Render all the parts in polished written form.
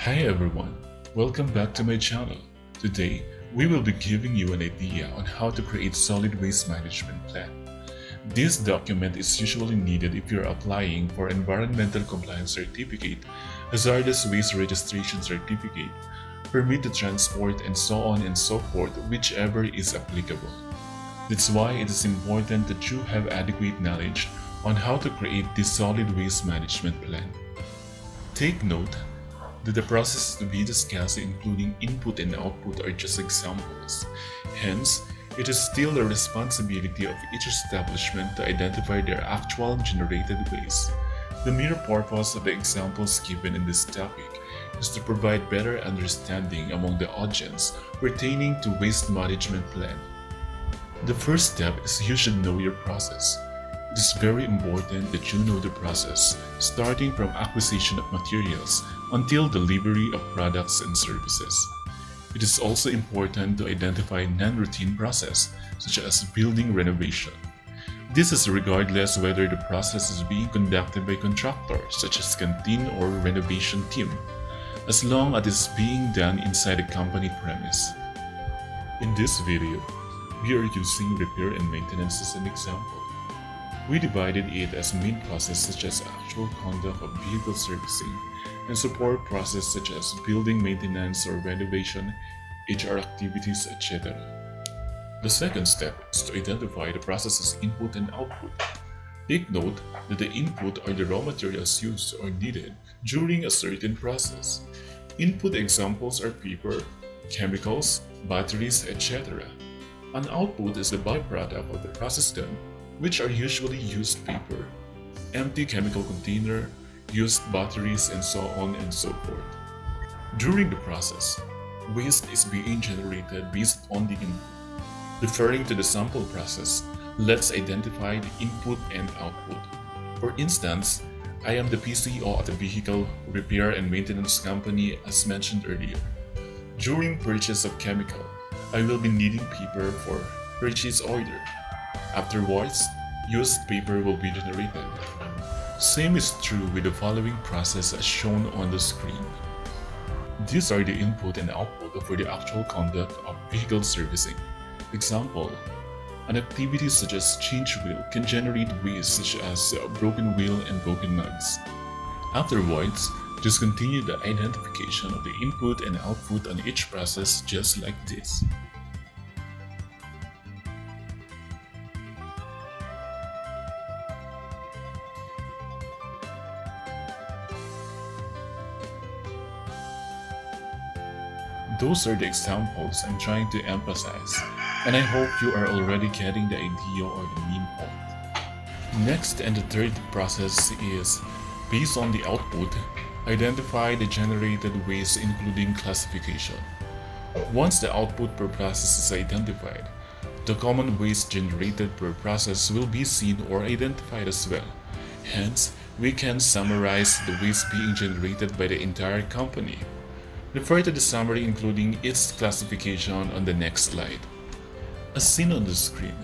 Hi everyone, welcome back to my channel. Today, we will be giving you an idea on how to create solid waste management plan. This document is usually needed if you're applying for environmental compliance certificate, hazardous waste registration certificate, permit to transport, and so on and so forth, whichever is applicable. That's why it is important that you have adequate knowledge on how to create this solid waste management plan. Take note that the processes to be discussed, including input and output, are just examples. Hence, it is still the responsibility of each establishment to identify their actual generated waste. The mere purpose of the examples given in this topic is to provide better understanding among the audience pertaining to waste management plan. The first step is you should know your process. It is very important that you know the process, starting from acquisition of materials until delivery of products and services. It is also important to identify non-routine process, such as building renovation. This is regardless whether the process is being conducted by contractors, such as canteen or renovation team, as long as it is being done inside a company premise. In this video, we are using repair and maintenance as an example. We divided it as main process such as actual conduct of vehicle servicing and support process such as building maintenance or renovation, HR activities, etc. The second step is to identify the process's input and output. Take note that the input are the raw materials used or needed during a certain process. Input examples are paper, chemicals, batteries, etc. An output is the byproduct of the process done, which are usually used paper, empty chemical container, used batteries, and so on and so forth. During the process, waste is being generated based on the input. Referring to the sample process, let's identify the input and output. For instance, I am the PCO of the vehicle repair and maintenance company as mentioned earlier. During purchase of chemical, I will be needing paper for purchase order. Afterwards, used paper will be generated. Same is true with the following process as shown on the screen. These are the input and output for the actual conduct of vehicle servicing. Example, an activity such as change wheel can generate waste such as broken wheel and broken nuts. Afterwards, just continue the identification of the input and output on each process just like this. Those are the examples I'm trying to emphasize, and I hope you are already getting the idea or the main point. Next and the third process is, based on the output, identify the generated waste including classification. Once the output per process is identified, the common waste generated per process will be seen or identified as well. Hence, we can summarize the waste being generated by the entire company. Refer to the summary including its classification on the next slide. As seen on the screen,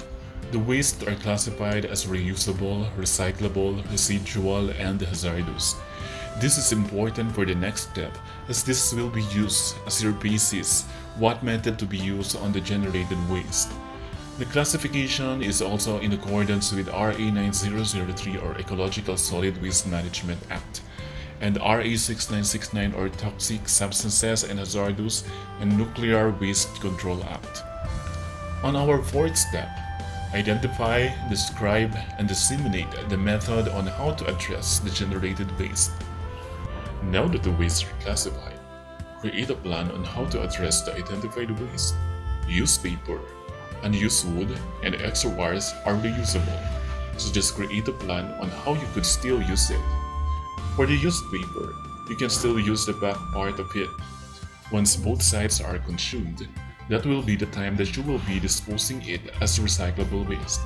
the wastes are classified as reusable, recyclable, residual, and hazardous. This is important for the next step as this will be used as your basis what method to be used on the generated waste. The classification is also in accordance with RA 9003 or Ecological Solid Waste Management Act, and RA 6969 or Toxic Substances and Hazardous and Nuclear Waste Control Act. On our fourth step, identify, describe, and disseminate the method on how to address the generated waste. Now that the wastes are classified, create a plan on how to address the identified waste. Used paper, unused wood, and extra wires are reusable, so just create a plan on how you could still use it. For the used paper, you can still use the back part of it. Once both sides are consumed, that will be the time that you will be disposing it as recyclable waste.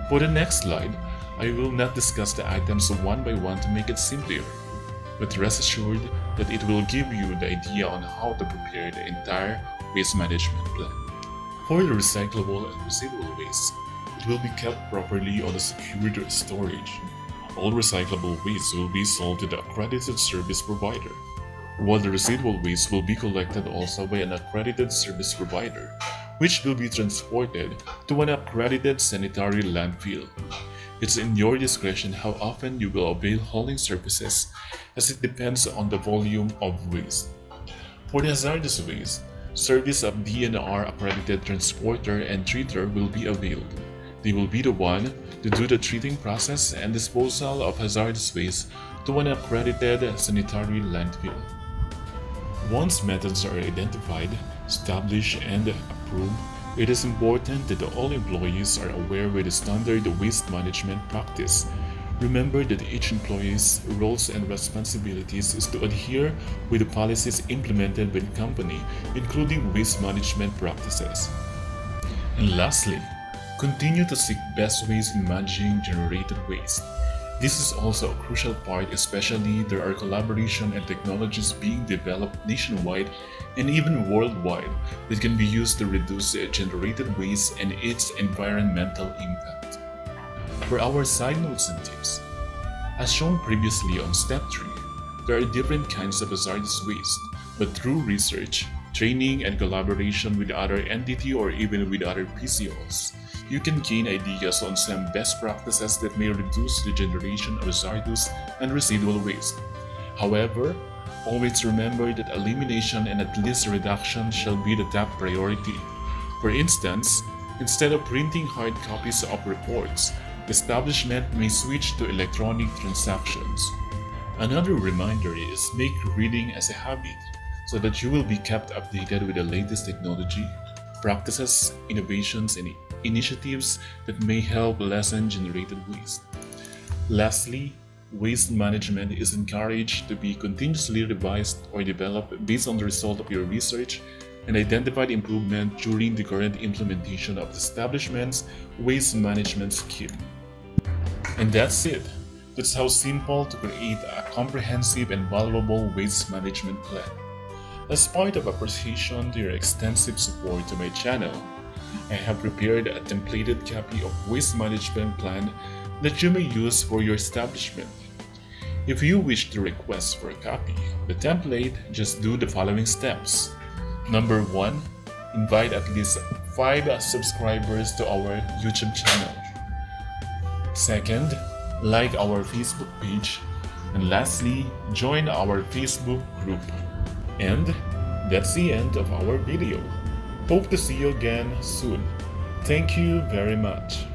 For the next slide, I will not discuss the items one by one to make it simpler, but rest assured that it will give you the idea on how to prepare the entire waste management plan. For the recyclable and residual waste, it will be kept properly on a secured storage. All recyclable waste will be sold to the accredited service provider. while the residual waste will be collected also by an accredited service provider, which will be transported to an accredited sanitary landfill. It's in your discretion how often you will avail hauling services, as it depends on the volume of waste. For the hazardous waste, service of DNR accredited transporter and treater will be availed. They will be the one to do the treating process and disposal of hazardous waste to an accredited sanitary landfill. Once methods are identified, established, and approved, it is important that all employees are aware with the standard waste management practice. Remember that each employee's roles and responsibilities is to adhere with the policies implemented by the company, including waste management practices. And lastly, continue to seek best ways in managing generated waste. This is also a crucial part, especially there are collaboration and technologies being developed nationwide and even worldwide that can be used to reduce generated waste and its environmental impact. For our side notes and tips, as shown previously on step 3, there are different kinds of hazardous waste, but through research, training, and collaboration with other entity or even with other PCOs, you can gain ideas on some best practices that may reduce the generation of hazardous and residual waste. However, always remember that elimination and at least reduction shall be the top priority. For instance, instead of printing hard copies of reports, the establishment may switch to electronic transactions. Another reminder is make reading as a habit so that you will be kept updated with the latest technology, practices, innovations, and initiatives that may help lessen generated waste. Lastly, waste management is encouraged to be continuously revised or developed based on the result of your research and identified improvement during the current implementation of the establishment's waste management scheme. And that's it. That's how simple to create a comprehensive and valuable waste management plan. As part of appreciation to your extensive support to my channel, I have prepared a templated copy of waste management plan that you may use for your establishment. If you wish to request for a copy of the template, just do the following steps. Number 1, invite at least 5 subscribers to our YouTube channel. Second, like our Facebook page. And lastly, join our Facebook group. And that's the end of our video. Hope to see you again soon. Thank you very much.